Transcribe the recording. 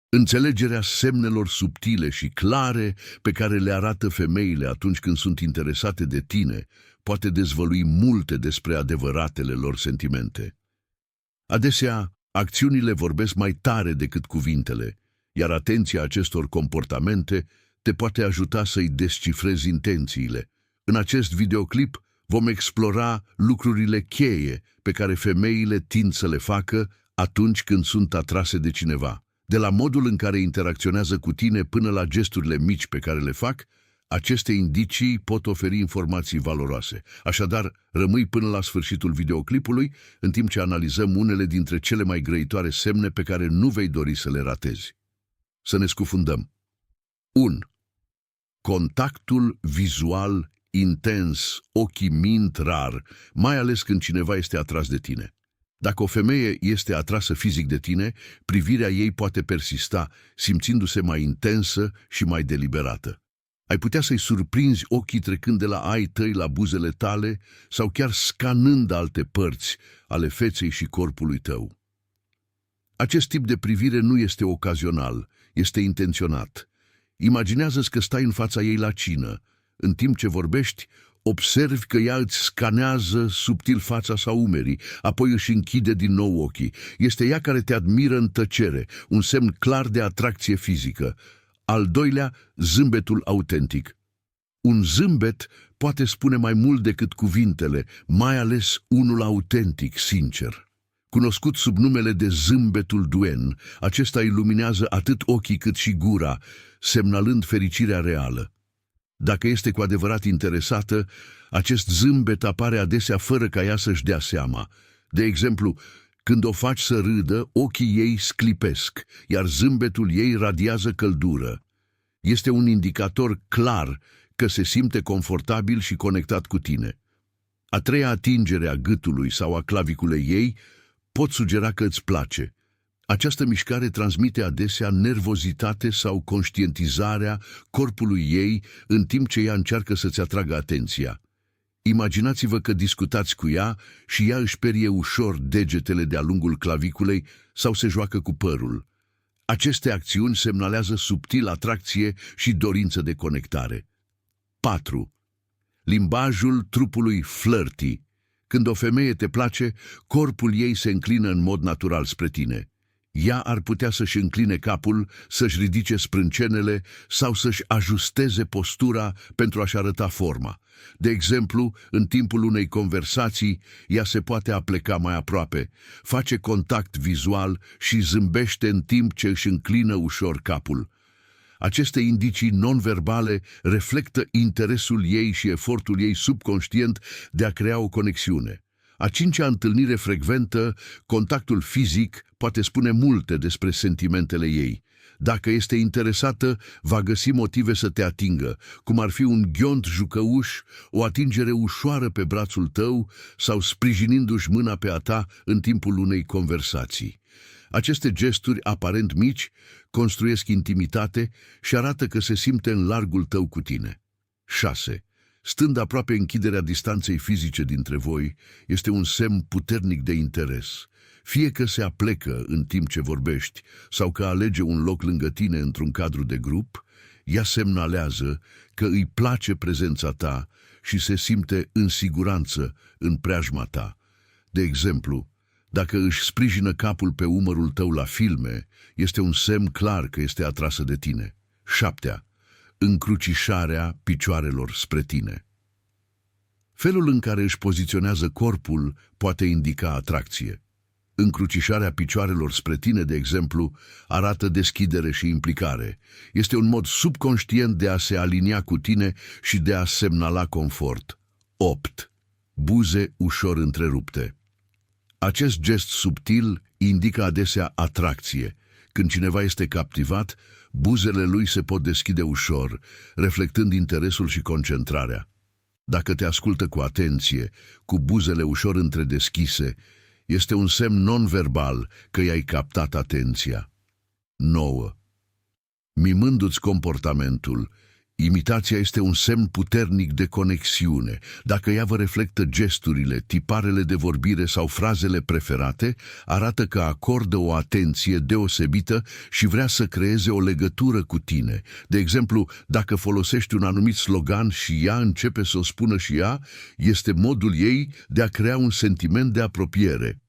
Înțelegerea semnelor subtile și clare pe care le arată femeile atunci când sunt interesate de tine poate dezvălui multe despre adevăratele lor sentimente. Adesea, acțiunile vorbesc mai tare decât cuvintele, iar atenția acestor comportamente te poate ajuta să-i descifrezi intențiile. În acest videoclip vom explora lucrurile cheie pe care femeile tind să le facă atunci când sunt atrase de cineva. De la modul în care interacționează cu tine până la gesturile mici pe care le fac, aceste indicii pot oferi informații valoroase. Așadar, rămâi până la sfârșitul videoclipului, în timp ce analizăm unele dintre cele mai grăitoare semne pe care nu vei dori să le ratezi. Să ne scufundăm. 1. Contactul vizual intens, ochii mint rar, mai ales când cineva este atras de tine. Dacă o femeie este atrasă fizic de tine, privirea ei poate persista, simțindu-se mai intensă și mai deliberată. Ai putea să-i surprinzi ochii trecând de la ai tăi la buzele tale sau chiar scanând alte părți ale feței și corpului tău. Acest tip de privire nu este ocazional, este intenționat. Imaginează-ți că stai în fața ei la cină. În timp ce vorbești, observi că ea îți scanează subtil fața sau umerii, apoi își închide din nou ochii. Este ea care te admiră în tăcere, un semn clar de atracție fizică. Al doilea, zâmbetul autentic. Un zâmbet poate spune mai mult decât cuvintele, mai ales unul autentic, sincer. Cunoscut sub numele de zâmbetul duen, acesta iluminează atât ochii cât și gura, semnalând fericirea reală. Dacă este cu adevărat interesată, acest zâmbet apare adesea fără ca ea să-și dea seama. De exemplu, când o faci să râdă, ochii ei sclipesc, iar zâmbetul ei radiază căldură. Este un indicator clar că se simte confortabil și conectat cu tine. A treia atingere a gâtului sau a claviculei ei pot sugera că îți place. Această mișcare transmite adesea nervozitate sau conștientizarea corpului ei în timp ce ea încearcă să-ți atragă atenția. Imaginați-vă că discutați cu ea și ea își perie ușor degetele de-a lungul claviculei sau se joacă cu părul. Aceste acțiuni semnalează subtil atracție și dorință de conectare. 4. Limbajul trupului flirty. Când o femeie te place, corpul ei se înclină în mod natural spre tine. Ea ar putea să-și încline capul, să-și ridice sprâncenele sau să-și ajusteze postura pentru a-și arăta forma. De exemplu, în timpul unei conversații, ea se poate apleca mai aproape, face contact vizual și zâmbește în timp ce își înclină ușor capul. Aceste indicii non-verbale reflectă interesul ei și efortul ei subconștient de a crea o conexiune. A cincea întâlnire frecventă, contactul fizic, poate spune multe despre sentimentele ei. Dacă este interesată, va găsi motive să te atingă, cum ar fi un ghiont jucăuș, o atingere ușoară pe brațul tău sau sprijinindu-și mâna pe a ta în timpul unei conversații. Aceste gesturi aparent mici construiesc intimitate și arată că se simte în largul tău cu tine. 6. Stând aproape, închiderea distanței fizice dintre voi este un semn puternic de interes. Fie că se aplecă în timp ce vorbești sau că alege un loc lângă tine într-un cadru de grup, ea semnalează că îi place prezența ta și se simte în siguranță în preajma ta. De exemplu, dacă își sprijină capul pe umărul tău la filme, este un semn clar că este atrasă de tine. 7. Încrucișarea picioarelor spre tine. Felul în care își poziționează corpul poate indica atracție. Încrucișarea picioarelor spre tine, de exemplu, arată deschidere și implicare. Este un mod subconștient de a se alinia cu tine și de a semnala confort. 8. Buze ușor întrerupte. Acest gest subtil indică adesea atracție. Când cineva este captivat, buzele lui se pot deschide ușor, reflectând interesul și concentrarea. Dacă te ascultă cu atenție, cu buzele ușor întredeschise, este un semn non-verbal că i-ai captat atenția. 9. Mimându-ți comportamentul, Imitația este un semn puternic de conexiune. Dacă ea vă reflectă gesturile, tiparele de vorbire sau frazele preferate, arată că acordă o atenție deosebită și vrea să creeze o legătură cu tine. De exemplu, dacă folosești un anumit slogan și ea începe să o spună și ea, este modul ei de a crea un sentiment de apropiere.